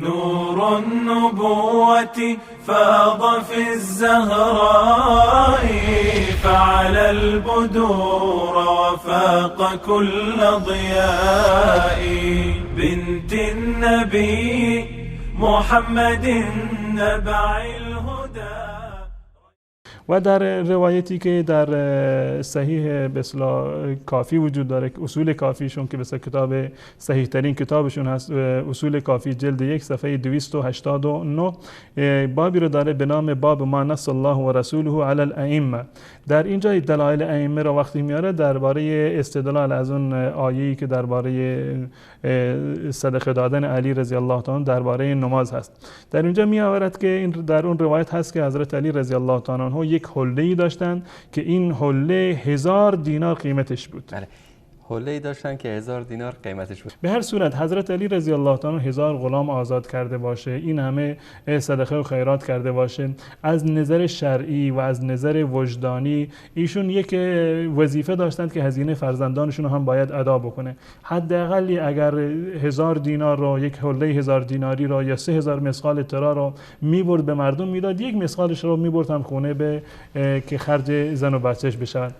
نور النبوة فاض في الزهراء فعلى البدور وفاق كل ضياء بنت النبي محمد نبع الهدى. و در روایتی که در صحیح به اصطلاح کافی وجود داره، اصول کافیشون که مثلا کتاب صحیح ترین کتابشون هست، اصول کافی جلد 1 صفحه 289 بابی رو داره به نام باب ما نص الله و رسوله علی الائمه. در اینجا دلایل ائمه رو وقتی میاره درباره استدلال از اون آیه‌ای که درباره صدقه دادن علی رضی الله تعالی درباره نماز هست. در اینجا میآورد که این در اون روایت هست که حضرت علی رضی الله تعالی عنه یک حله‌ای داشتن که این حله 1000 دینار قیمتش بود. بله، حله‌ای داشتن که 1000 دینار قیمتش بود. به هر صورت حضرت علی رضی الله تعالی 1000 غلام آزاد کرده باشه، این همه صدقه و خیرات کرده باشه، از نظر شرعی و از نظر وجدانی ایشون یک وظیفه داشتند که هزینه فرزندانشون رو هم باید ادا بکنه. حداقل اگر 1000 دینار رو، یک حله 1000 دیناری رو یا 3000 مسقال طلا رو میبرد به مردم میداد، یک مسقالش رو میبرد هم خونه به که خرج زن و بچهش بشود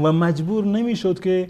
و مجبور نمیشد که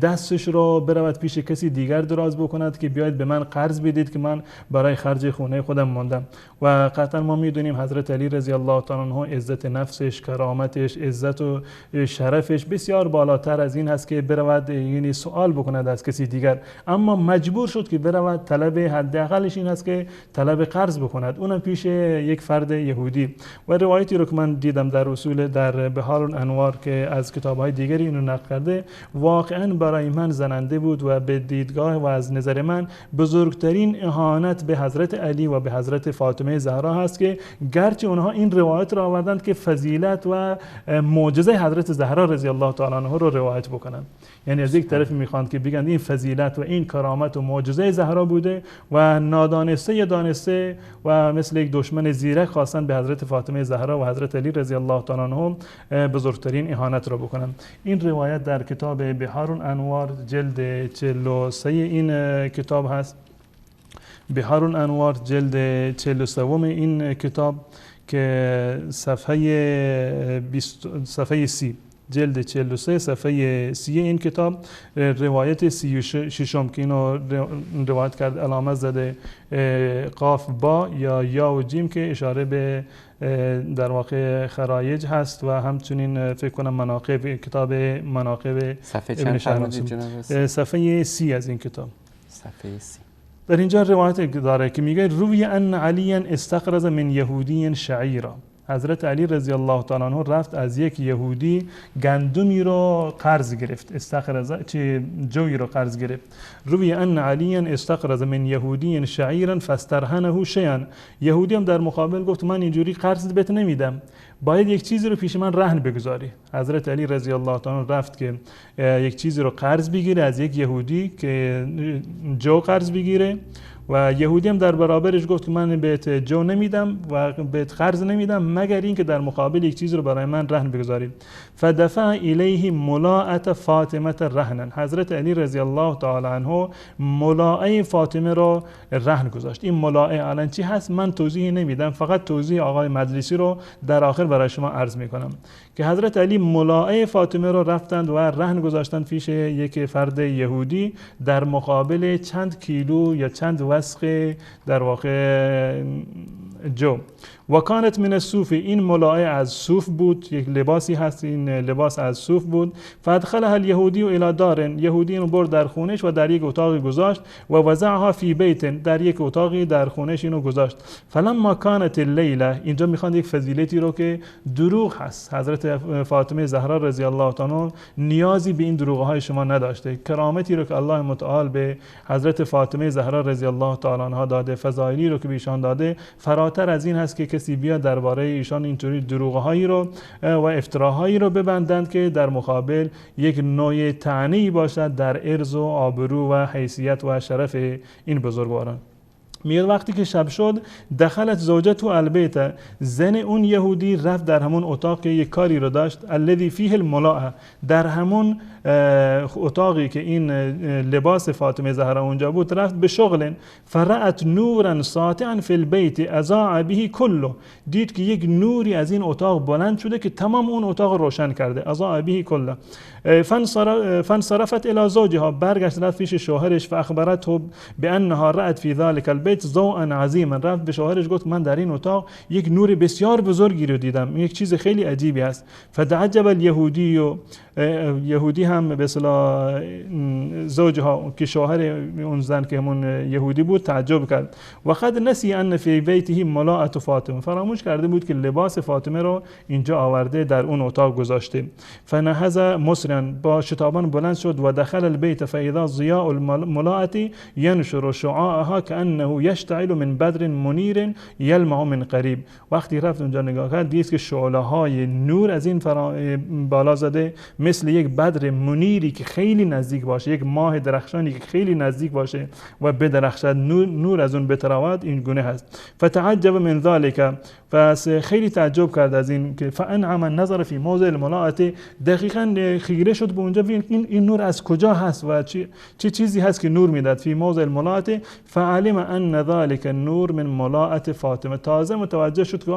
دستش رو برود پیش کسی دیگر دراز بکند که بیاید به من قرض بدید که من برای خرج خونه خودم ماندم. و قطعا ما میدونیم حضرت علی رضی الله تعالی عنه عزت نفسش، کرامتش، عزت و شرفش بسیار بالاتر از این هست که برود یعنی سوال بکند از کسی دیگر، اما مجبور شد که برود طلب حداقلش این هست که طلب قرض بکند، اونم پیش یک فرد یهودی. و روایتی رو که من دیدم در اصول در بحار الانوار که از کتاب‌های دیگری اینو نقل کرده، واقعا برای من زننده بود و به دیدگاه و از نظر من بزرگترین اهانت به حضرت علی و به حضرت فاطمه زهرا هست که گرچه اونها این روایت را آوردند که فضیلت و معجزه حضرت زهرا رضی الله تعالی عنها رو روایت بکنند، یعنی از یک طرف میخواند که بگن این فضیلت و این کرامت و معجزه زهرا بوده و نادانسته یا دانسته و مثل یک دشمن زیرک خواستن به حضرت فاطمه زهرا و حضرت علی رضی الله تعالی عنهم بزرگترین اهانت را بکنند. این روایت در کتاب بحار الانوار جلد 43 این کتاب هست. بحار الانوار جلد 43 این کتاب که صفحه 30 جلد 43 صفحه 30 این کتاب روایت 36 که اینو روایت کرد علامت زده قاف با یا و جیم که اشاره به در واقع خرایج هست و همچنین فکر کنم مناقب، کتاب مناقب ابن شهرنشین صفحه 30 از این کتاب. صفحه 30 در اینجا روایت داره که میگه روی ان علی استقرض من یهودی شعیرا، حضرت علی رضی الله تعالی عنه رفت از یک یهودی گندمی رو قرض گرفت، استقرض چه جوی رو قرض گرفت. روی ان علی استقرض من یهودی شعیرا فاسترهنه شیئا، یهودی هم در مقابل گفت من اینجوری قرض بهت نمیدم، باید یک چیزی رو پیش من رهن بگذاری. حضرت علی رضی الله تعالی رفت که یک چیزی رو قرض بگیره از یک یهودی که جو قرض بگیره و یهودی هم در برابرش گفت که من بهت جو نمیدم و بهت قرض نمیدم مگر این که در مقابل یک چیز رو برای من رهن بگذارید. فدفع الیه ملاءة فاطمه رهنا، حضرت علی رضی الله تعالی عنه ملاءه فاطمه رو رهن گذاشت. این ملاءه الان چی هست من توضیح نمیدم، فقط توضیح آقای مجلسی رو در آخر برای شما عرض میکنم که حضرت علی ملاءه فاطمه رو رفتند و رهن گذاشتند پیش یک فرد یهودی در مقابل چند کیلو یا چند وسق در واقع جو. و کانت من الصوف، این ملاءه از صوف بود، یک لباسی هست این لباس از صوف بود. فادخلها الیهودی الی دار، یهودی رو برد در خونش و در یک اتاقی گذاشت و وضعها فی بیت، در یک اتاقی در خونش اینو گذاشت. فلما کانت اللیله، اینجا میخوان یک فضیلتی رو که دروغ هست، حضرت فاطمه زهرا رضی الله تعالی نیازی به این دروغ های شما نداشته، کرامتی رو که الله متعال به حضرت فاطمه زهرا رضی الله تعالی عنها داده، فضایلی رو که به ایشان داده فراتر از این هست که کسی بیاد درباره ایشان اینطوری دروغ‌هایی رو و افتراهایی رو ببندند که در مقابل یک نوع طعنه‌ای باشد در عرض و آبرو و حیثیت و شرف این بزرگواران. میاد وقتی که شب شد دخلت زوجته البیت، زن اون یهودی رفت در همون اتاق که یک کاری رو داشت، الذی فیه الملاءه، در همون اتاقی که این لباس فاطمه زهرا اونجا بود، رفت به شغل، فرأت نورا ساطعا فی البیت اضاء به کله، دید که یک نوری از این اتاق بلند شده که تمام اون اتاق روشن کرده، اضاء به کله. فانصرفت الى زوجها، برگشت رفت پیش شوهرش، فاخبرته بانها رأت فی ذلك البیت ضوءا عظیما، رفت به شوهرش گفت من در این اتاق یک نور بسیار بزرگی رو دیدم، یک چیز خیلی عجیبی است. فتعجب الیهودی، و یهودی هم به اصطلاح زوجها که شوهر اون زن که همون یهودی بود تعجب کرد. و قد نسی ان فی بیته ملاءه فاطمه، فراموش کرده بود که لباس فاطمه رو اینجا آورده در اون اتاق گذاشته. فنهض مسرعا، با شتابان بلند شد و دخل البیت فاذا ضیاء الملاءه ینشر شعاعها كانه یشتعل من بدر منیر یلمع من قریب. وقتی رفت اونجا نگاه کرد دید که شعله های نور از این بالا زده، مثل یک بدر منیری که خیلی نزدیک باشه، یک ماه درخشانی که خیلی نزدیک باشه و بدرخشد، نور از اون بتراود، این گونه هست. فتعجب من ذلك، پس خیلی تعجب کرد از این که فانعم النظر فی موضع الملاءه، دقیقاً خیره شد به اونجا این نور از کجا هست و چه چیزی هست که نور میداد. فی موضع الملاءه فعلم ان ذلك النور من ملاءه فاطمه، تازه متوجه شد که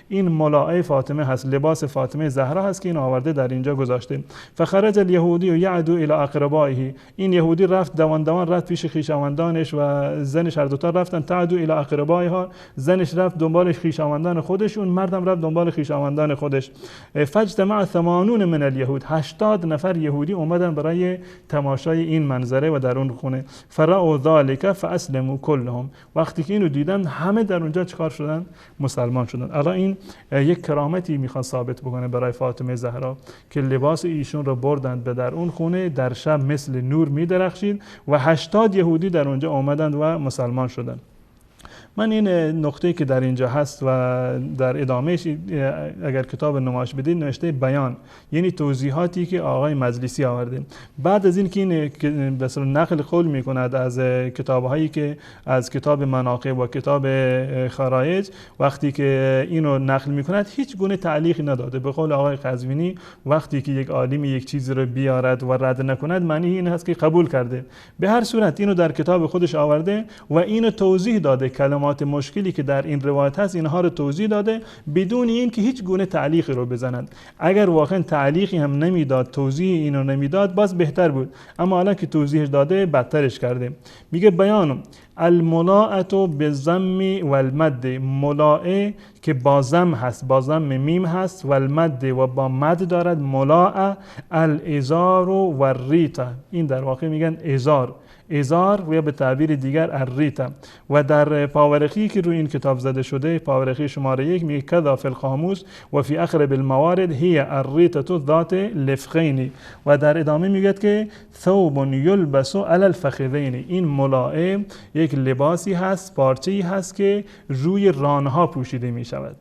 این ملاءه فاطمه هست، لباس فاطمه زهرا هست که این آورده در اینجا گذاشته. فخرج الیهودی یعدو الی اقربائه، این یهودی رفت دوان رفت پیش خویشاوندانش و زنش، هر دوتا رفتن تعدو الی اقربائها، زنش رفت دنبال خویشاوندان خودش، اون مردم رفت دنبال خویشاوندان خودش. فاجتمع 80 من الیهود، 80 نفر یهودی اومدن برای تماشای این منظره و در اون خونه. فرأوا ذلك فاسلموا كلهم، وقتی که اینو دیدن همه در اونجا چیکار شدن؟ مسلمان شدن. الان این یک کرامتی میخواد ثابت بکنه برای فاطمه زهرا که لباس ایشون رو بردند به در اون خونه، در شب مثل نور میدرخشید و 80 یهودی در اونجا آمدند و مسلمان شدند. من این نقطه که در اینجا هست و در ادامهش اگر کتاب نمایش بدید نوشته بیان، یعنی توضیحاتی که آقای مجلسی آورده. بعد از این که این به اصطلاح نقل قول میکند از کتابهایی که از کتاب مناقب و کتاب خرایج، وقتی که اینو نقل میکند هیچ گونه تعلیقی نداده. به قول آقای قزوینی وقتی که یک عالم یک چیزی رو بیارد و رد نکند معنی این هست که قبول کرده. به هر صورت اینو در کتاب خودش آورده و اینو توضیح داده، کلمات مشکلی که در این روایت هست اینها رو توضیح داده بدون این که هیچ گونه تعلیقی رو بزنند. اگر واقعا تعلیقی هم نمیداد، توضیح اینو نمیداد، باز بهتر بود، اما الان که توضیحش داده بدترش کرده. میگه بیان الملاءه بالضم والمد، ملاءه که با ضم هست، با ضم میم هست، و المد و با مد دارد، ملاء الازار و الریتا، این در واقع میگن ازار و یا به تعبیر دیگر الریتا. و در پاورقی که روی این کتاب زده شده، پاورقی شماره 1 میگه کذا فی القاموس و فی اقرب الموارد هی الریتا ذات لفخین، و در ادامه میگه که ثوب یلبس علی الفخذین، این ملاءه یک لباسی هست، پارچه‌ای هست که روی رانها پوشیده می شود.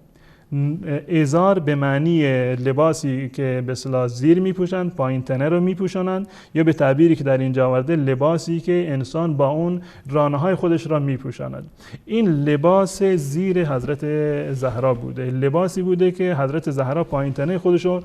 ازار به معنی لباسی که به اصطلاح زیر میپوشند، پایین تنه رو میپوشانند، یا به تعبیری که در اینجا آورده لباسی که انسان با اون رانهای خودش را میپوشاند. این لباس زیر حضرت زهرا بوده، لباسی بوده که حضرت زهرا پایین تنه خودش رو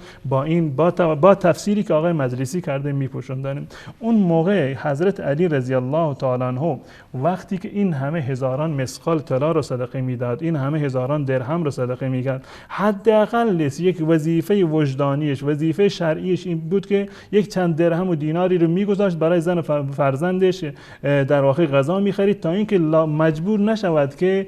با تفسیری که آقای مجلسی کرده میپوشاندن. اون موقع حضرت علی رضی الله تعالی عنه وقتی که این همه هزاران مسقال طلا رو صدقه میداد، این همه هزاران درهم رو صدقه میکرد، حداقل یک وظیفه وجدانیش، وظیفه شرعیش این بود که یک چند درهم و دیناری رو میگذاشت برای زن و فرزندش در واقع غذا میخرید، تا اینکه مجبور نشود که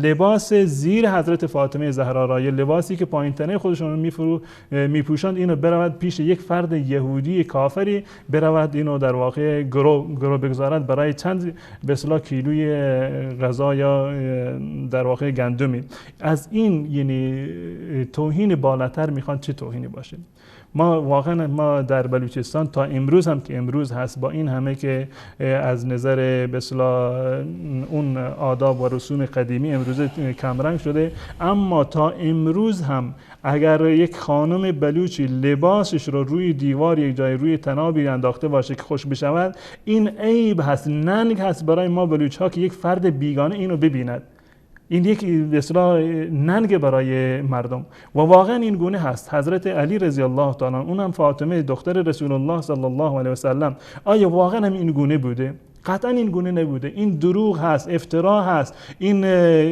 لباس زیر حضرت فاطمه زهرا را، یا لباسی که پایین تنه خودشون رو میپوشاند، اینو برود پیش یک فرد یهودی کافری، برود اینو در واقع گرو بگذارد برای چند به اصطلاح کیلوی غذا یا در واقع گندمی. از این یعنی توهین بالاتر میخوان چه توهینی باشه؟ ما واقعا در بلوچستان تا امروز هم که امروز هست، با این همه که از نظر به اصطلاح اون آداب و رسوم قدیمی امروز کمرنگ شده، اما تا امروز هم اگر یک خانم بلوچی لباسش رو روی دیوار یک جای روی طنابی انداخته باشه که خوش بشود، این عیب هست، ننگ هست برای ما بلوچ ها که یک فرد بیگانه اینو ببیند. این یک به اصطلاح ننگ برای مردم و واقعا این گونه هست. حضرت علی رضی الله تعالی عنه، اونم فاطمه دختر رسول الله صلی الله علیه و سلم، آیا واقعا هم این گونه بوده؟ قطعا این گونه نبوده. این دروغ هست، افترا هست، این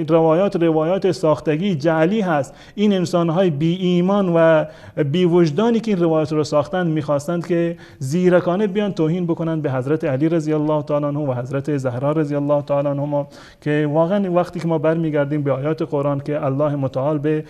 روایات ساختگی جعلی هست. این انسان‌های بی ایمان و بی وجدانی که این روایات رو ساختند می‌خواستند که زیرکانه بیان توهین بکنند به حضرت علی رضی الله تعالی عنه و حضرت زهرا رضی الله تعالی عنهما، که واقعا وقتی که ما برمیگردیم به آیات قرآن که الله متعال به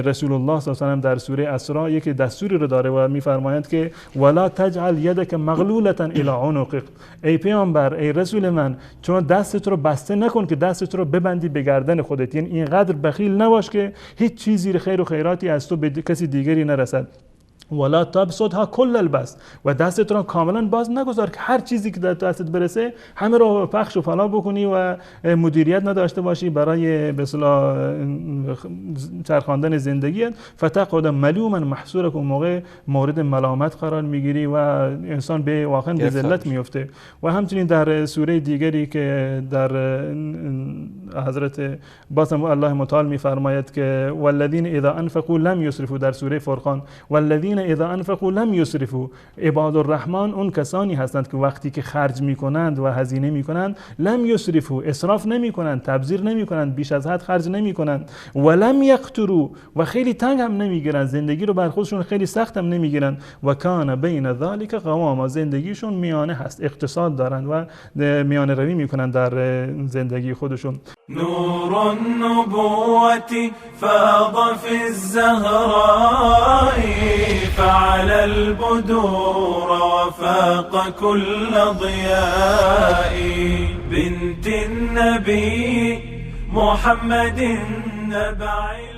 رسول الله صلی الله علیه و در سوره اسراء یک دستوری رو داره و می‌فرمایند که ولا تجعل یدک مغلولة الی عنقک، ای پیامبر، ای رسول من، چون دستت رو بسته نکن که دستت رو ببندی به گردن خودت، یعنی اینقدر بخیل نباش که هیچ چیزی خیر و خیراتی از تو به کسی دیگری نرسد. ولا تبسطها کل البسط، و دستت رو کاملا باز نگذار که هر چیزی که دستت برسه همه رو پخش و پلا بکنی و مدیریت نداشته باشی برای به اصطلاح چرخاندن زندگیت. فتقعد ملوما محسورا، که موقع مورد ملامت قرار میگیری و انسان به واقعا به ذلت میفته. و همچنین در سوره دیگری که در حضرت باسم الله متعال میفرماید که والذین اذا انفقوا لم یسرفوا، در سوره فرقان والذین اذا انفقوا لم یسرفوا، عباد الرحمن اون کسانی هستند که وقتی که خرج میکنند و هزینه میکنند لم یسرفوا، اسراف نمیکنند، تبذیر نمیکنند، بیش از حد خرج نمیکنند، ولم یقتروا، و خیلی تنگ هم نمیگیرند، زندگی رو بر خودشون خیلی سخت هم نمیگیرند، و کان بین ذلک قواما، زندگیشون میانه هست، اقتصاد دارند و میانه روی میکنند در زندگی خودشون. نور النبوة فاض في الزهراء فعلى البدور وفاق كل ضياء، بنت النبي محمد نبع